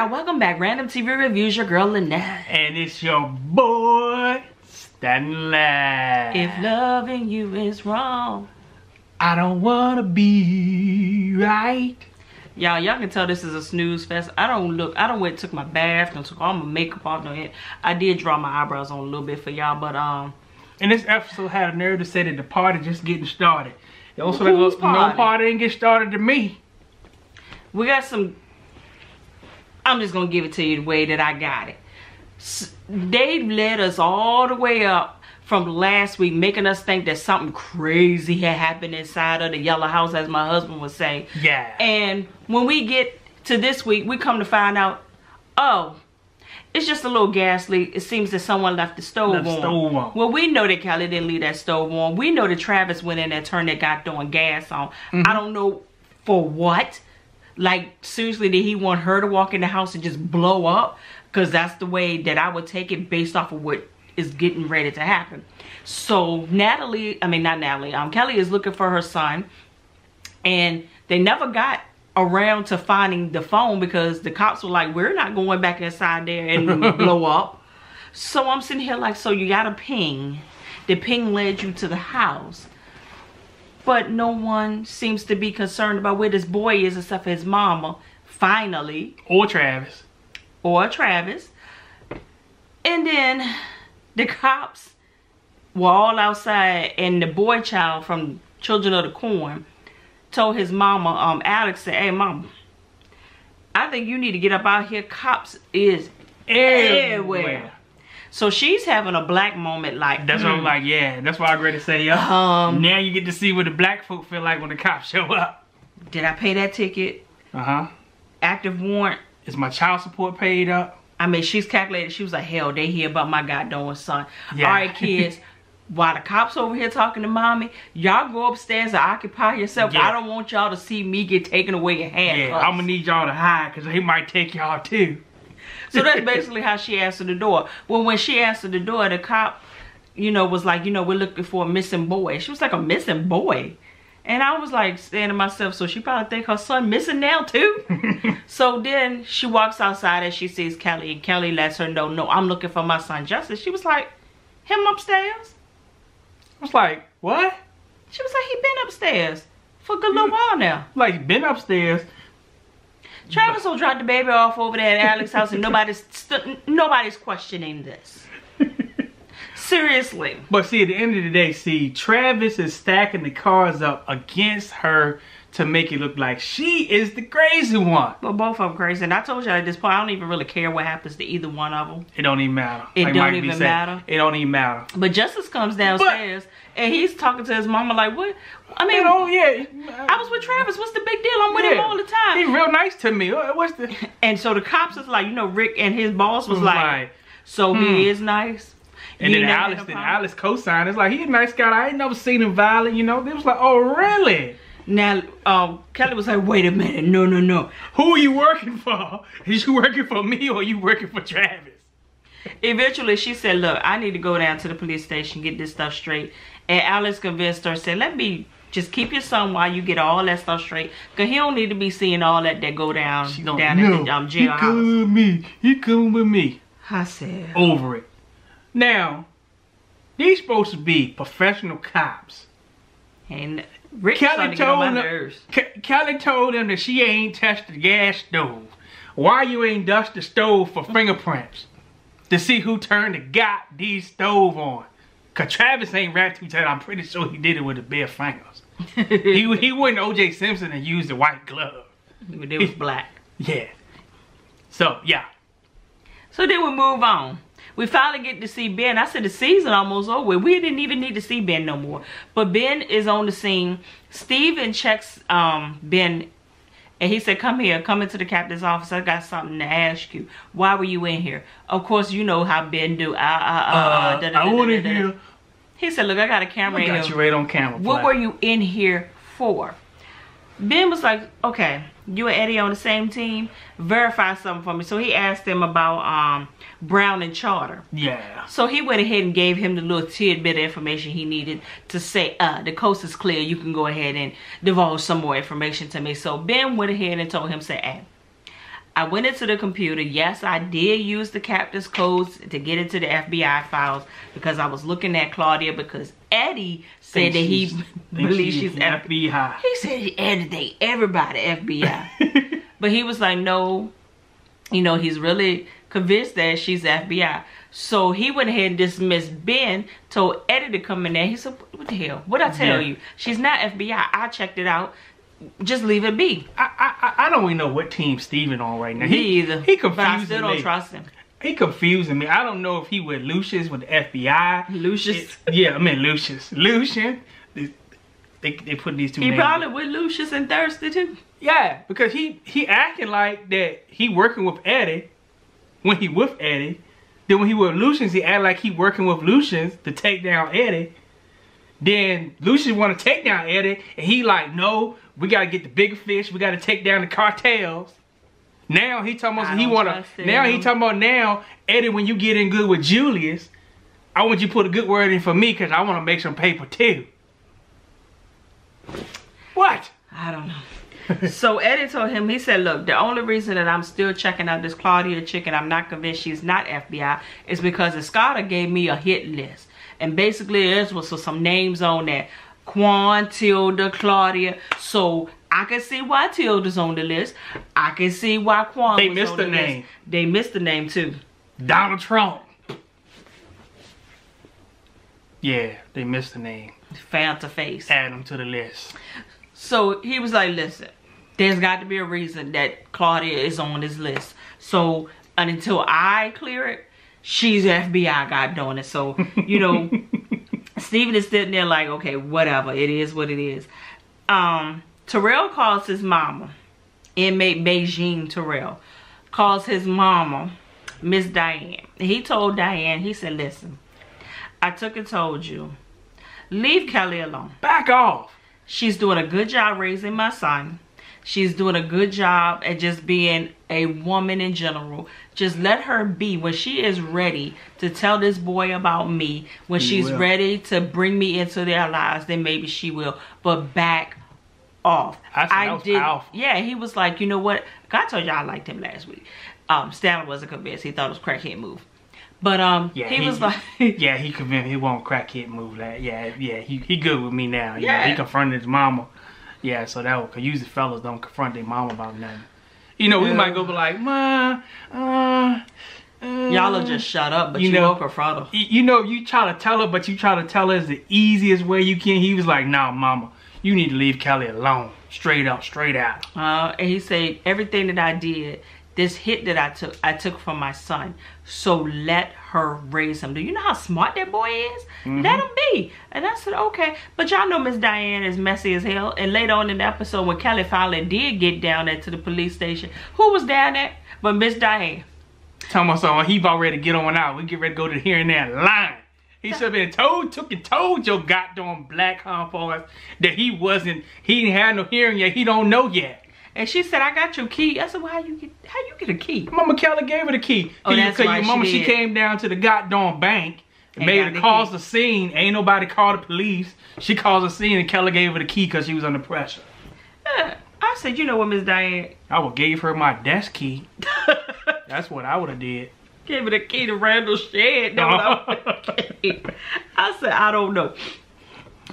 y'all, welcome back. Random TV Reviews, your girl Lynette. And it's your boy, Stanley. If loving you is wrong, I don't wanna be right. y'all can tell this is a snooze fest. I went and took my bath and took all my makeup off. I did draw my eyebrows on a little bit for y'all, but And this episode had a nerve to say that the party just getting started. It also Whose like, no party? party didn't get started to me. we got some. I'm just gonna give it to you the way that I got it. They led us all the way up from last week, making us think that something crazy had happened inside of the yellow house, as my husband would say. Yeah. And when we get to this week, we come to find out, oh, it's just a little gas leak. It seems that someone left the stove on. Well, we know that Kelly didn't leave that stove on. We know that Travis went in and turned that goddamn gas on. I don't know for what. Like, seriously, did he want her to walk in the house and just blow up? Because that's the way that I would take it based off of what is getting ready to happen. So Kelly is looking for her son. And they never got around to finding the phone because the cops were like, we're not going back inside there and blow up. So I'm sitting here like, so you got a ping. The ping led you to the house. But no one seems to be concerned about where this boy is except for his mama, finally. Or Travis. And then the cops were all outside, and the boy child from Children of the Corn told his mama, Alex said, hey mama, I think you need to get up out here. Cops is everywhere. So she's having a black moment like... That's what I'm like, yeah. That's why I agree to say, now you get to see what the black folk feel like when the cops show up. Did I pay that ticket? Uh-huh. Active warrant. Is my child support paid up? I mean, she's calculated. She was like, hell, they hear about my goddamn son. Yeah. All right, kids. While the cops over here talking to mommy, y'all go upstairs and occupy yourself. Yeah. I don't want y'all to see me get taken away and handcuffs. Yeah, I'm gonna need y'all to hide because they might take y'all too. So that's basically how she answered the door. Well, when she answered the door, the cop, was like, we're looking for a missing boy. She was like, a missing boy? And I was like saying to myself, so she probably think her son missing now too? So then she walks outside and she sees Kelly, and Kelly lets her know, no, I'm looking for my son Justice. She was like, him upstairs? I was like, what? She was like, he been upstairs for a good little while now. Like, been upstairs. Travis will drop the baby off over there at Alex's house and nobody's questioning this. Seriously. But see, at the end of the day, Travis is stacking the cards up against her to make it look like she is the crazy one. But both of them crazy. And I told you at this point, I don't even really care what happens to either one of them. It don't even matter. It don't even matter. It don't even matter. But Justice comes downstairs and he's talking to his mama like, what? I mean, yeah. I was with Travis. What's the big deal? I'm with him all the time. He's real nice to me. What's the... And so the cops is like, Rick and his boss was like, so he is nice? And then Alice co-signed. It's like, he's a nice guy. I ain't never seen him violent, They was like, oh, really? Now, Kelly was like, wait a minute. No. Who are you working for? Is you working for me or are you working for Travis? Eventually, she said, look, I need to go down to the police station, get this stuff straight. And Alice convinced her, said, let me just keep your son while you get all that stuff straight. Because he don't need to be seeing all that go down in the jailhouse. He coming with me. He coming with me. I said. Over it. Now, these supposed to be professional cops. And Rick started to get on my nerves. Kelly told him that she ain't touched the gas stove. Why you ain't dust the stove for fingerprints? To see who turned the goddamn stove on. Cause Travis ain't rat too tight. I'm pretty sure he did it with his bare fingers. he went O.J. Simpson and used the white glove. It was black. Yeah. So, yeah. So then we move on. We finally get to see Ben. I said the season almost over. We didn't even need to see Ben no more. But Ben is on the scene. Steven checks Ben. And he said, come here. Come into the captain's office. I got something to ask you. Why were you in here? Of course, you know how Ben do. I want to hear. He said, look, I got a camera in here. I got you right on camera. What were you in here for? Ben was like, okay, you and Eddie on the same team? Verify something for me. So he asked him about Brown and Charter. Yeah. So he went ahead and gave him the little tidbit of information he needed to say, the coast is clear. You can go ahead and divulge some more information to me. So Ben went ahead and told him, say, hey, I went into the computer. Yes, I did use the captain's codes to get into the FBI files because I was looking at Claudia because Eddie said that he believes she's FBI. He said Eddie, everybody FBI. But he was like, no, you know, he's really convinced that she's FBI. So he went ahead and dismissed Ben, told Eddie to come in there. He said, what the hell? What'd I tell you? She's not FBI. I checked it out. Just leave it be. I don't even know what team Steven on right now. Me either. He confusing but I still don't trust him. He confusing me. I don't know if he with Lucius with the FBI. Lucius? Yeah, I mean Lucius. Lucian. They put these two names. He probably with Lucius and Thirsty too. Yeah, because he acting like that he working with Eddie when he with Eddie. Then when he with Lucius, he act like he working with Lucius to take down Eddie. Then Lucius want to take down Eddie, and he like, no, we gotta get the bigger fish. We gotta take down the cartels. Now he talking about he wanna. Now he talking about now Eddie. When you get in good with Julius, I want you to put a good word in for me because I want to make some paper too. What? I don't know. So Eddie told him, he said, look, the only reason that I'm still checking out this Claudia chick and I'm not convinced she's not FBI is because Escada gave me a hit list. And basically there was some names on there. Quan, Tilda, Claudia. So I can see why Tilda's on the list. I can see why Quan they was missed on the the name. list. They missed the name too. Donald Trump. Yeah, they missed the name. Fanta face. Add them to the list. So he was like, listen, there's got to be a reason that Claudia is on this list. So until I clear it, she's FBI got doing it. So, you know, Steven is sitting there like, okay, whatever. It is what it is. Terrell calls his mama, inmate Beijing Terrell, calls his mama, Miss Diane. He told Diane, he said, listen, I took and told you, leave Kelly alone. Back off. She's doing a good job raising my son. She's doing a good job at just being a woman in general. Just let her be. When she is ready to tell this boy about me, when she's ready to bring me into their lives, then maybe she will. But back off. I did. Powerful. Yeah, he was like, you know what? I told you I liked him last week. Stanley wasn't convinced. He thought it was crackhead move. But yeah, he was like, yeah, he convinced he won't crackhead move that. Yeah, he good with me now. Yeah, he confronted his mama. Yeah, so that cause usually fellas don't confront their mama about nothing. You know, we might go be like, ma, y'all will just shut up, but you won't confront her. You know, you try to tell her, but you try to tell her it's the easiest way you can. He was like, nah, mama, you need to leave Kelly alone. Straight up, straight out. And he said, everything that I did, this hit that I took from my son. So let her raise him. Do you know how smart that boy is? Let him be. And I said, okay. But y'all know Miss Diane is messy as hell. And later on in the episode, when Kelly finally did get down there to the police station, who was down there but Miss Diane? Tell me something. He about ready to get on out. We get ready to go to the hearing that line. He should have been told your goddamn black homeboys that he didn't have no hearing yet. He don't know yet. And she said, I got your key. I said, well, how you get a key? Mama Kelly gave her the key. Oh, that's right, your mama, she came down to the goddamn bank and made her cause the scene. Ain't nobody called the police. She caused the scene and Kelly gave her the key because she was under pressure. I said, you know what, Miss Diane? I would gave her my desk key. That's what I would have did. Gave her the key to Randall's shed. I said, I don't know.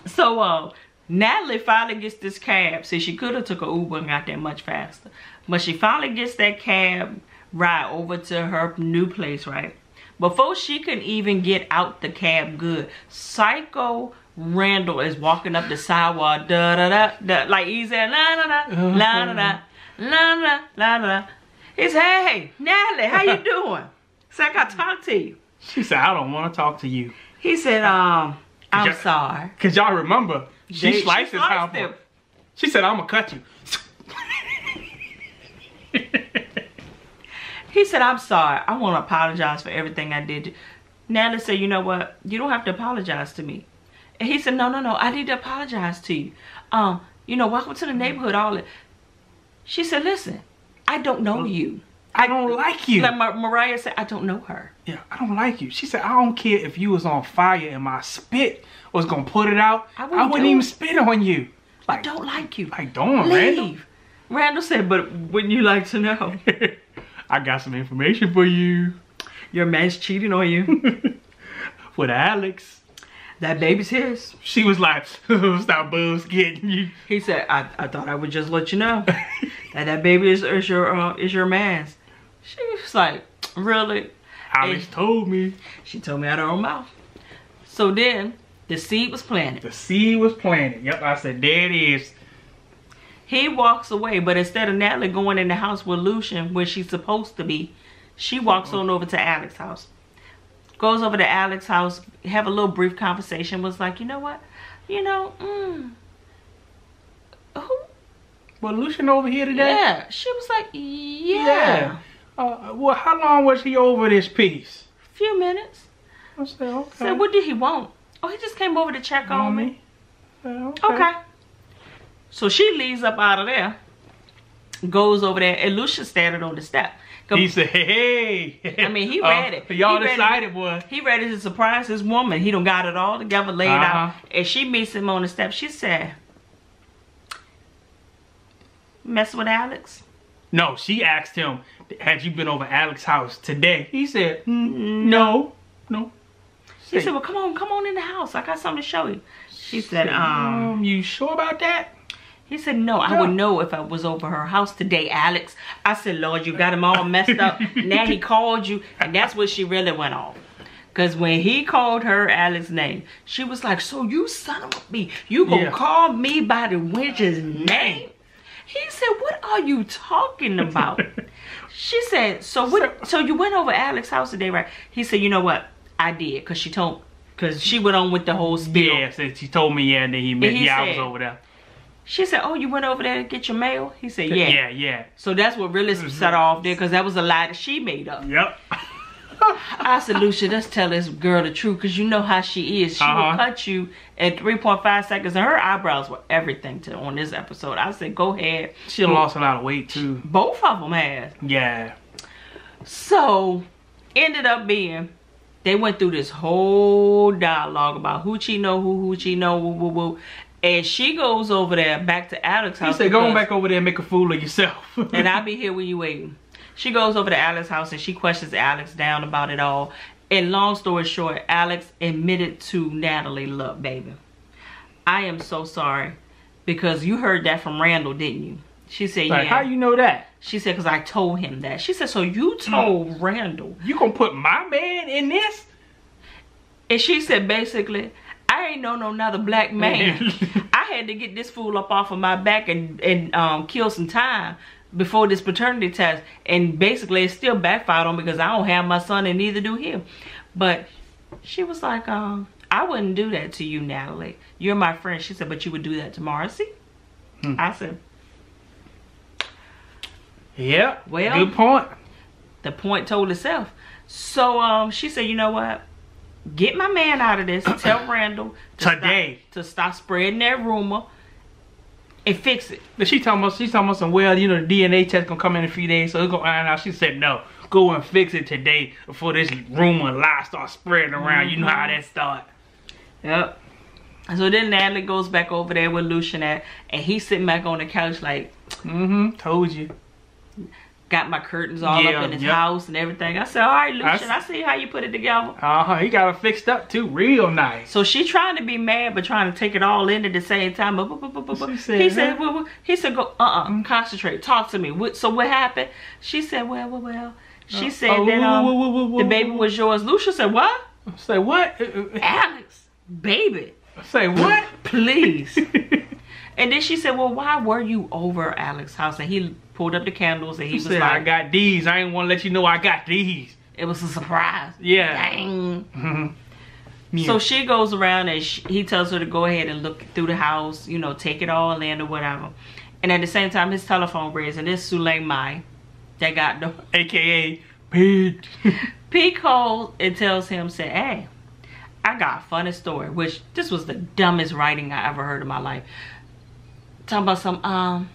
So, Natalie finally gets this cab. See, she could have took an Uber and got there much faster. But she finally gets that cab ride over to her new place, right? Before she can even get out the cab good, Psycho Randall is walking up the sidewalk, da-da-da, like he's saying, la-da-da, la-da-da, la-da-da, la-da-da. He said, hey, Natalie, how you doing? He said, I got to talk to you. She said, I don't want to talk to you. He said, I'm sorry. Because y'all remember, she sliced his house. She said, I'm going to cut you. He said, I'm sorry. I want to apologize for everything I did. Natalie said, you know what? You don't have to apologize to me. And he said, no, I need to apologize to you. You know, welcome to the neighborhood, all that. She said, listen, I don't know you. I don't like you. Like Mariah said, I don't know her. Yeah, I don't like you. She said, I don't care if you was on fire and my spit was going to put it out. I wouldn't even spit on you. Like, I don't like you. Like, don't, Randall. Randall said, but wouldn't you like to know? I got some information for you. Your man's cheating on you. With Alex. That baby's his. She was like, stop getting you. He said, I thought I would just let you know that baby is your man's. She was like, really? Alex told me. She told me out of her mouth. So then, the seed was planted. The seed was planted. Yep, I said, there it is. He walks away, but instead of Natalie going in the house with Lucian, where she's supposed to be, she walks on over to Alex's house. Goes over to Alex's house, have a little brief conversation, was like, you know what? You know, who? Was Lucian over here today? Yeah. She was like, yeah. Well, how long was he over this piece? A few minutes. I said, okay. So what did he want? Oh, he just came over to check on me. Okay. So she leaves up out of there, goes over there, and Lucian standing on the step. He said, hey. I mean, he read it. Y'all decided what? He ready to surprise his woman. He done got it all together, laid out. And she meets him on the step. She said, mess with Alex? No, she asked him, had you been over Alex's house today? He said, no. She said, well, come on in the house. I got something to show you. She said, you sure about that? He said, no, I would know if I was over her house today, Alex. I said, Lord, you got him all messed up. Now he called you, and that's what she really went off. Because when he called her Alex's name, she was like, so you son of a bitch, you gonna call me by the wench's name? He said, what are you talking about? She said, so you went over Alex's house today, right? He said, you know what? I did, because she went on with the whole spiel. Yeah, so she told me, and then he met, I was over there. She said, oh, you went over there to get your mail? He said, yeah. Yeah. So that's what really set off there, because that was a lie that she made up. Yep. I said, Lucia, let's tell this girl the truth, because you know how she is. She will cut you in 3.5 seconds, and her eyebrows were everything on this episode. I said, go ahead. She lost a lot of weight, too. Both of them has. Yeah. So, ended up being, they went through this whole dialogue about who she know, who she know, woo. And she goes over there back to Alex's house. He said, go back over there and make a fool of yourself. And I'll be here when you waiting. She goes over to Alex's house and she questions Alex down about it all. And long story short, Alex admitted to Natalie, look, baby, I am so sorry. Because you heard that from Randall, didn't you? She said, like, how you know that? She said, because I told him that. She said, so you told Randall. You gonna put my man in this? And she said, basically, I ain't know no another black man. I had to get this fool up off of my back and kill some time before this paternity test. And basically, it still backfired on me because I don't have my son and neither do him. But she was like, I wouldn't do that to you, Natalie. You're my friend. She said, but you would do that to Marcy? I said, yeah, well, good point. The point told itself. So she said, you know what? Get my man out of this. Tell Randall to stop spreading that rumor and fix it. But she's talking about some, well, you know, the DNA test gonna come in a few days, so it's gonna iron out. She said, no, go and fix it today before this rumor and lie start spreading around. You know how that start. Yep. So then Natalie goes back over there with Lucian at, and he's sitting back on the couch like, told you. Got my curtains all up in his house and everything. I said, all right, Lucian, I see how you put it together. He got it fixed up too, real nice. So she's trying to be mad, but trying to take it all in at the same time. He said, go, concentrate, talk to me. So what happened? She said, well. She said that the baby was yours. Lucia said, what? Say what? Alex, baby. Say what? Please. And then she said, well, why were you over Alex's house? And he pulled up the candles and he was said, like, I got these. I ain't want to let you know I got these. It was a surprise. Yeah. Dang. So she goes around and he tells her to go ahead and look through the house, you know, take it all in or whatever. And at the same time, his telephone rings and it's Sulaim Mai that got the... AKA Pete. Pete calls and tells him, say, hey, I got a funny story, which this was the dumbest writing I ever heard in my life. Talking about some,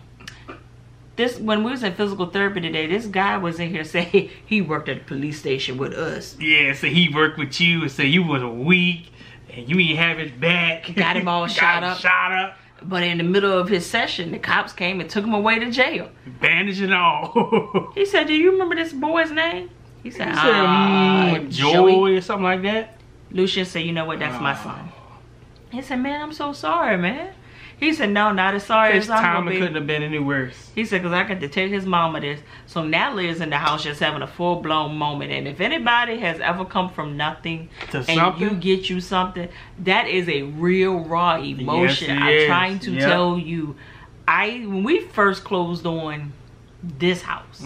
when we was in physical therapy today, this guy was in here saying he worked at the police station with us. Yeah, so he worked with you and said you was weak and you ain't have his back. Got him all shot up. But in the middle of his session, the cops came and took him away to jail. Bandage and all. He said, do you remember this boy's name? He said, Joey or something like that. Lucian said, you know what, that's my son. He said, man, I'm so sorry, man. He said, no, not as sorry as I'm gonna be. His time couldn't have been any worse. He said, because I got to tell his mama this. So Natalie is in the house just having a full-blown moment. And if anybody has ever come from nothing to something, you get you something, that is a real raw emotion. Yes, I'm trying to tell you. When we first closed on this house,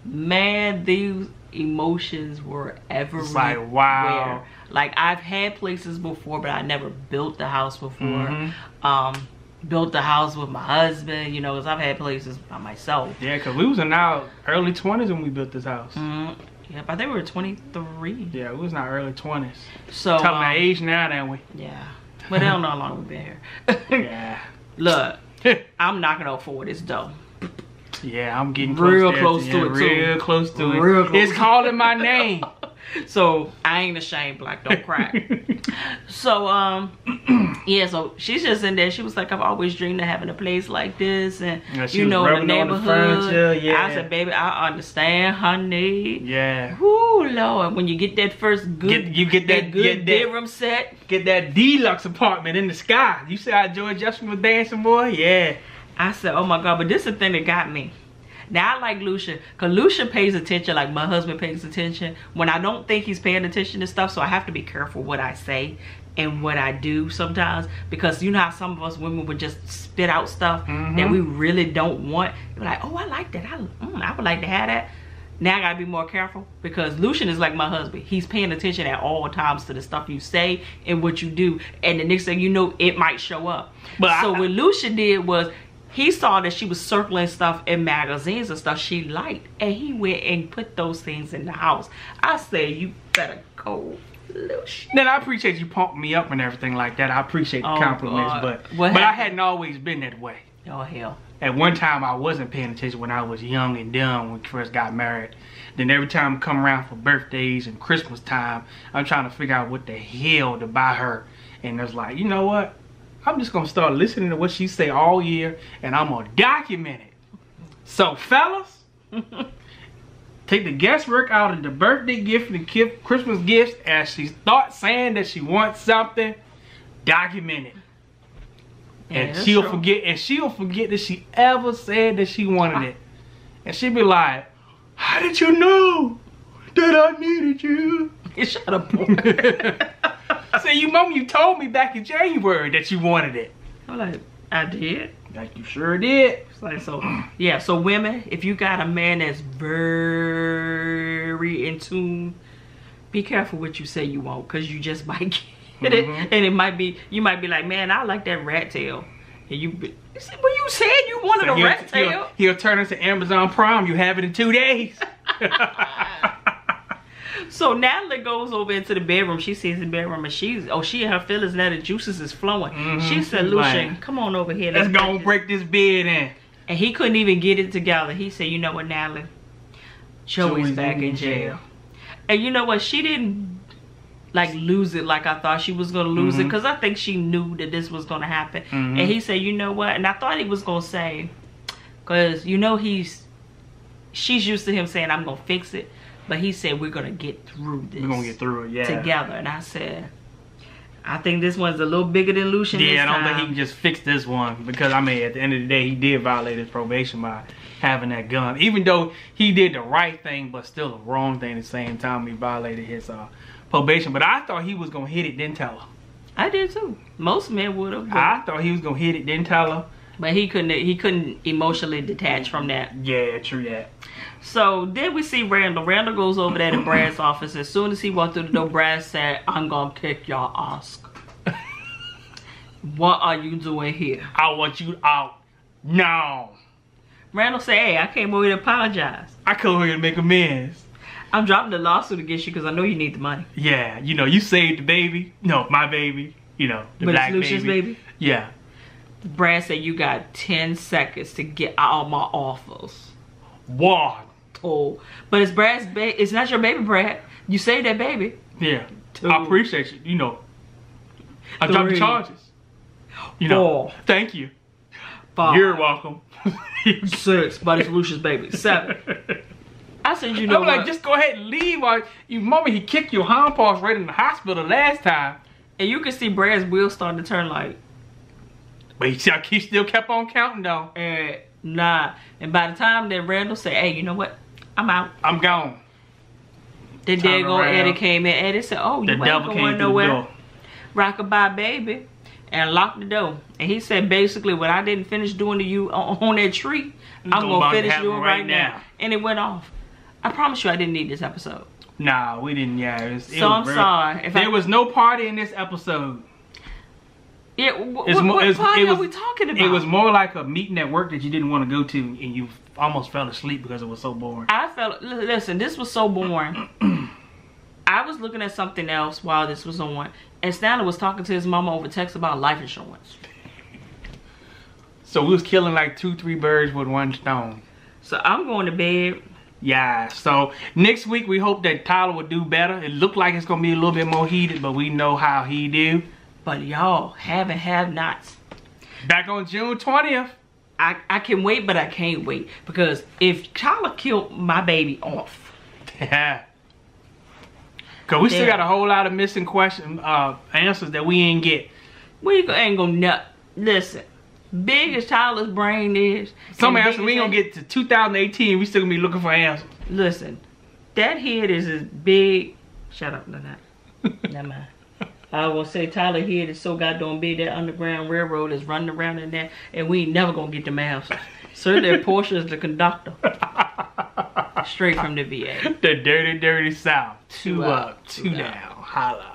man, these emotions were everywhere. It's like, wow. Like, I've had places before, but I never built the house before. Built the house with my husband, you know, because I've had places by myself. Yeah, because we was in our early 20s when we built this house. Yep, I think we were 23. Yeah, we was in our early 20s. So telling our age now, don't we? Yeah. But they don't know how long we've been here. Yeah. Look, I'm knocking on 4 this dough. Yeah, I'm getting real close to it, real close to it. It's calling my name. So I ain't ashamed, Black, don't cry. So yeah, so she's just in there. She was like, I've always dreamed of having a place like this, and you know, the neighborhood. I said, baby, I understand her need. Yeah. Whoo, Lord, when you get that first good, you get that good bedroom set, get that deluxe apartment in the sky. You see how George Jefferson was dancing, boy? Yeah. I said, oh my God, but this is the thing that got me. Now I like Lucian, because Lucian pays attention like my husband pays attention when I don't think he's paying attention to stuff, so I have to be careful what I say and what I do sometimes, because you know how some of us women would just spit out stuff that we really don't want. You're like, oh, I like that. I would like to have that. Now I gotta be more careful, because Lucian is like my husband. He's paying attention at all times to the stuff you say and what you do, and the next thing you know, it might show up. But so what Lucian did was, he saw that she was circling stuff in magazines and stuff she liked, and he went and put those things in the house. I said, you better go, Lucian. Then I appreciate you pumping me up and everything like that. I appreciate the compliments, but I hadn't always been that way. Oh, hell. At one time, I wasn't paying attention when I was young and dumb when we first got married. Then every time I come around for birthdays and Christmas time, I'm trying to figure out what the hell to buy her. And it's like, you know what? I'm just going to start listening to what she say all year, and I'm going to document it. So, fellas, take the guesswork out of the birthday gift and the Christmas gifts. As she starts saying that she wants something, document it. And she'll forget that she ever said that she wanted it. And she'll be like, how did you know that I needed you? Shut up, boy. Say, you told me back in January that you wanted it. I'm like, I did. Like, you sure did. It's like, so, yeah, so women, if you got a man that's very in tune, be careful what you say you want, because you just might get it. And it might be, you might be like, man, I like that rat tail. And you said, well, you said you wanted a rat tail. He'll turn into Amazon Prime. You have it in 2 days. So Natalie goes over into the bedroom. She sees the bedroom, and she in her feelings now. The juices is flowing. She said, Lucian, come on over here. Let's go and break this bed in. And he couldn't even get it together. He said, you know what, Natalie? Joey's back in jail. And you know what? She didn't like lose it like I thought she was going to lose it, because I think she knew that this was going to happen. And he said, you know what? And I thought he was going to say, because you know she's used to him saying, I'm going to fix it. But he said, we're going to get through this. We're going to get through it, yeah. Together. And I said, I think this one's a little bigger than Lucian this time. Yeah, I don't think he can just fix this one. Because, I mean, at the end of the day, he did violate his probation by having that gun. Even though he did the right thing, but still the wrong thing at the same time. He violated his probation. But I thought he was going to hit it, then tell her. I did too. Most men would have. I thought he was going to hit it, then tell her. But he couldn't emotionally detach from that. Yeah, true that. So then we see Randall. Randall goes over there to Brad's office. As soon as he walked through the door, Brad said, I'm gonna kick your ass. What are you doing here? I want you out now. Randall said, hey, I came over here to apologize. I came over here to make amends. I'm dropping the lawsuit against you because I know you need the money. Yeah, you know, you saved the baby. No, my baby. You know, the black baby. But it's Lucian's baby? Yeah. Brad said, you got 10 seconds to get out of my office. What? Oh, but it's Brad's baby. It's not your baby, Brad. You saved that baby. Yeah. 2. I appreciate you. You know, I dropped the charges. You know, thank you. 5. You're welcome. 6. Buddy Solutions, baby. 7. I said, you know I'm what? like, just go ahead and leave. While you, mama, he kicked your hind paws right in the hospital last time. And you can see Brad's wheels starting to turn like. But he still kept on counting though. And nah. And by the time that Randall said, hey, you know what? I'm out. I'm gone. Then there go Eddie came in. Eddie said, oh, you ain't going nowhere. Rockabye baby. And locked the door. And he said, basically, what I didn't finish doing to you on that tree, I'm going to finish doing right now. And it went off. I promise you I didn't need this episode. Nah, we didn't. Yeah, I'm sorry. There was no party in this episode. Yeah, what party are we talking about? It was more like a meeting at work that you didn't want to go to, and you almost fell asleep because it was so boring. Listen, this was so boring. I was looking at something else while this was on, and Stanley was talking to his mama over text about life insurance. So we was killing like 2-3 birds with one stone. So I'm going to bed. Yeah, so next week we hope that Tyler will do better. It looked like it's going to be a little bit more heated, but we know how he do. But y'all, have-nots. Back on June 20th. I can wait, but I can't wait. Because if Tyler killed my baby off. Yeah. Because we still got a whole lot of missing answers that we ain't get. We ain't gonna nut. Listen. Big as Tyler's brain is. Some answers we ain't gonna get to 2018. We still gonna be looking for answers. Listen, that head is as big. Shut up, no, not. Never mind. I was gonna say Tyler head is so goddamn big that Underground Railroad is running around in there, and we ain't never gonna get them answers. So their Portia is the conductor, straight from the VA. The dirty, dirty South. 2 up, 2 down. Holla.